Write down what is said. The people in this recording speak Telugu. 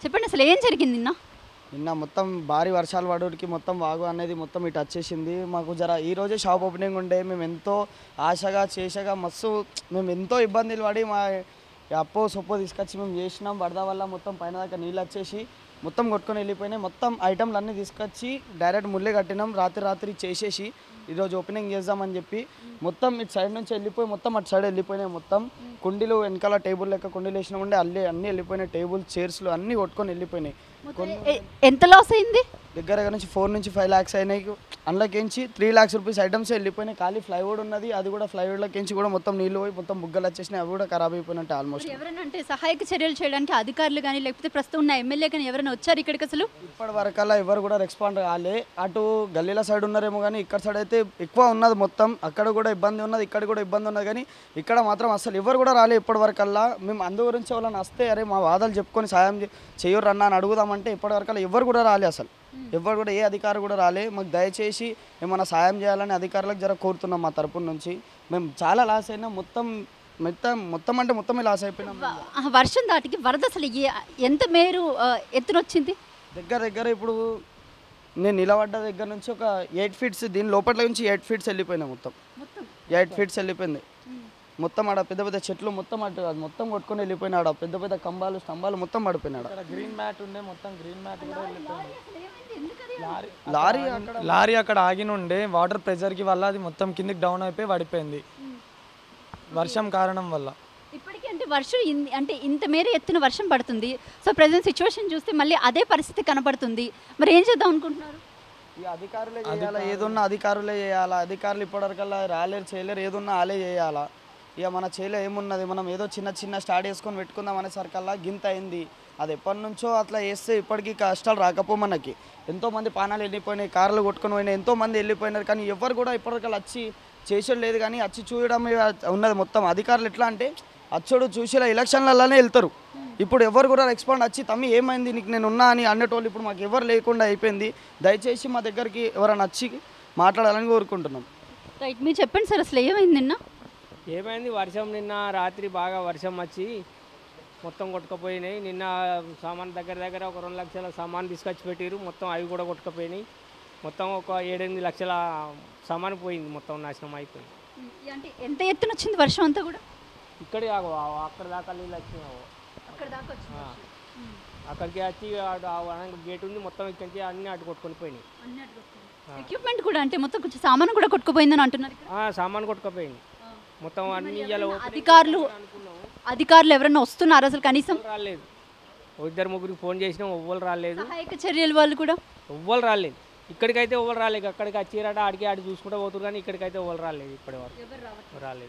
చెప్పండి అసలు ఏం జరిగింది నిన్న? నిన్న మొత్తం భారీ వర్షాలు పడుడికి మొత్తం వాగు అనేది మొత్తం ఇటు వచ్చేసింది. మాకు జర ఈరోజే షాప్ ఓపెనింగ్ ఉండే మేము ఎంతో ఆశగా చేసగా మస్తు మేము ఎంతో ఇబ్బందులు పడి మా అప్పో సొప్పో తీసుకొచ్చి మేము చేసినాం. వరద వల్ల మొత్తం పైన దాకా నీళ్ళు వచ్చేసి మొత్తం కొట్టుకొని వెళ్ళిపోయినాయి. మొత్తం ఐటమ్లు అన్నీ తీసుకొచ్చి డైరెక్ట్ ముళ్ళే కట్టినాం. రాత్రి చేసేసి ఈరోజు ఓపెనింగ్ చేద్దామని చెప్పి మొత్తం ఇటు సైడ్ నుంచి వెళ్ళిపోయి మొత్తం అటు సైడ్ వెళ్ళిపోయినాయి. మొత్తం కుండీలు వెనకాల టేబుల్ లెక్క కుండీలు వేసినా ఉండే అన్నీ వెళ్ళిపోయినాయి. టేబుల్ చైర్స్లు అన్నీ కొట్టుకొని వెళ్ళిపోయినాయి. ఎంత లాస్ అయింది? దగ్గర నుంచి 4 నుంచి 5 lakhs అయినాయి. అందులోకించి 3 lakhs రూపీస్ ఐటమ్స్ వెళ్ళిపోయినాయి. ఖాళీ ఫ్లైవుడ్ ఉన్నది, అది కూడా ఫ్లైవుడ్లోకించి కూడా మొత్తం నీళ్ళు పోయి మొత్తం బుగ్గలు వచ్చేసినాయి. అవి కూడా ఖరాబ్ అయిపోయినట్టు ఆల్మోస్ట్. ఎవరైనా అంటే సహాయక చర్యలు చేయడానికి అధికారులు కానీ లేకపోతే ప్రస్తుతం ఉన్న ఎమ్మెల్యే కానీ ఎవరైనా వచ్చారు ఇక్కడికి? అసలు ఇప్పటి వరకల్లా ఎవరు కూడా రెస్పాండ్ కాలే. అటు గల్లీల సైడ్ ఉన్నారేమో కానీ ఇక్కడ సైడ్ అయితే ఎక్కువ ఉన్నది మొత్తం. అక్కడ కూడా ఇబ్బంది ఉన్నది, ఇక్కడ కూడా ఇబ్బంది ఉన్నది. కానీ ఇక్కడ మాత్రం అసలు ఎవరు కూడా రాలే ఇప్పటి వరకల్లా. మేము అందు గురించి వాళ్ళని వస్తే అరే మా వాదాలు చెప్పుకొని సాయం చేయరన్నా అని అడుగుదామంటే ఇప్పటి వరకల్లా ఎవరు కూడా రాలే. అసలు ఎవరు కూడా ఏ అధికారి కూడా రాలే. మాకు దయచేసి ఏమైనా సాయం చేయాలని అధికారులకు జర కోరుతున్నాం. మా తరపున నుంచి మేము చాలా లాస్ అయినా మొత్తం అంటే మొత్తమే లాస్ అయిపోయినాం. వర్షం దాటికి వరద అసలు ఎంత మేరు ఎత్తునొచ్చింది? దగ్గర ఇప్పుడు నేను నిలబడ్డ దగ్గర నుంచి ఒక 8 feet, దీని లోపల నుంచి 8 feet వెళ్ళిపోయినాయి. మొత్తం 8 feet వెళ్ళిపోయింది. మొత్తం ఆడ పెద్ద పెద్ద చెట్లు మొత్తం అటు మొత్తం కొట్టుకొని వెళ్ళిపోయినాడు. పెద్ద పెద్ద కంబాలు స్తంభాలు మొత్తం పడిపోయినాడు. గ్రీన్ మ్యాట్ ఉండే, మొత్తం గ్రీన్ మ్యాట్ కూడా వెళ్ళిపోయింది. లారీ అక్కడ ఆగిన ఉండే వాటర్ ప్రెజర్కి వల్ల అది మొత్తం కిందికి డౌన్ అయిపోయి పడిపోయింది వర్షం కారణం వల్ల. ఇప్పటికీ అంటే వర్షం అంటే ఇంత మేర ఎత్తున వర్షం పడుతుంది. సో ప్రజెంట్ సిచ్యువేషన్ చూస్తే మళ్ళీ అదే పరిస్థితి కనబడుతుంది. మరి ఏం చేద్దాం అనుకుంటున్నారు? ఈ అధికారులే చేయాలా, ఏదున్నా అధికారులే చేయాలా. అధికారులు ఇప్పటివరకల్లా రాలేరు, చేయలేరు. ఏదున్నా వాళ్ళే చేయాలా. ఇక మన చేలో ఏమున్నది, మనం ఏదో చిన్న స్టార్ట్ చేసుకొని పెట్టుకుందాం అనేసరికల్లా గింత అయింది. అది ఎప్పటి నుంచో అట్లా చేస్తే ఇప్పటికీ కష్టాలు రాకపో మనకి. ఎంతోమంది పానాలు వెళ్ళిపోయినాయి, కార్లు కొట్టుకొని పోయినాయి, ఎంతోమంది వెళ్ళిపోయినారు. కానీ ఎవరు కూడా ఇప్పటికల్లా వచ్చి చేసేది లేదు. కానీ వచ్చి చూడడం ఉన్నది మొత్తం. అధికారులు ఎట్లా అంటే అచ్చుడు చూసేలా ఎలక్షన్లలోనే వెళ్తారు. ఇప్పుడు ఎవరు కూడా రెస్పాండ్ వచ్చి తమ్మి ఏమైంది నీకు నేను ఉన్నా అని అనేటోళ్ళు ఇప్పుడు మాకు ఎవరు లేకుండా అయిపోయింది. దయచేసి మా దగ్గరికి ఎవరైనా వచ్చి మాట్లాడాలని కోరుకుంటున్నాం. రైట్, మీరు చెప్పండి సార్ అసలు ఏమైంది నిన్న? ఏమైంది, వర్షం నిన్న రాత్రి బాగా వర్షం వచ్చి మొత్తం కొట్టుకుపోయినాయి. నిన్న సామాన్ దగ్గర ఒక 2 లక్షల సామాన్ తీసుకొచ్చి పెట్టారు. మొత్తం అవి కూడా కొట్టుకుపోయినాయి. మొత్తం ఒక 7-8 లక్షల సామాన్ పోయింది, మొత్తం నాశనం అయిపోయింది. అంటే ఎంత ఎత్తున వచ్చింది వర్షం అంతా కూడా? ఇక్కడ అక్కడ దాకా నీళ్ళు వచ్చినాయి. అక్కడికి వచ్చి గేట్ ఉంది, మొత్తం ఇక్కడి నుంచి అన్ని అటు కొట్టుకొని పోయినాయి. ఎక్విప్మెంట్ కూడా అంటే మొత్తం కొంచెం సామాను కూడా కొట్టుకుపోయిందని అంటున్నారు. సామాన్ కొట్టుకుపోయింది మొత్తం అన్ని. అధికారులు ఎవరైనా వస్తున్నారు అసలు? కనీసం రాలేదు. 2-3 ఫోన్ చేసినాం, ఎవ్వరు రాలేదు. సహాయక చర్యలు వాళ్ళు కూడా ఎవ్వరు రాలేదు. ఇక్కడికైతే ఎవ్వరు రాలేదు. అక్కడికి వచ్చిరట, ఆడికి చూసుకుంటూ పోతున్నారు. కానీ ఇక్కడికైతే ఎవ్వరు రాలేదు ఇప్పటి వరకు రాలేదు.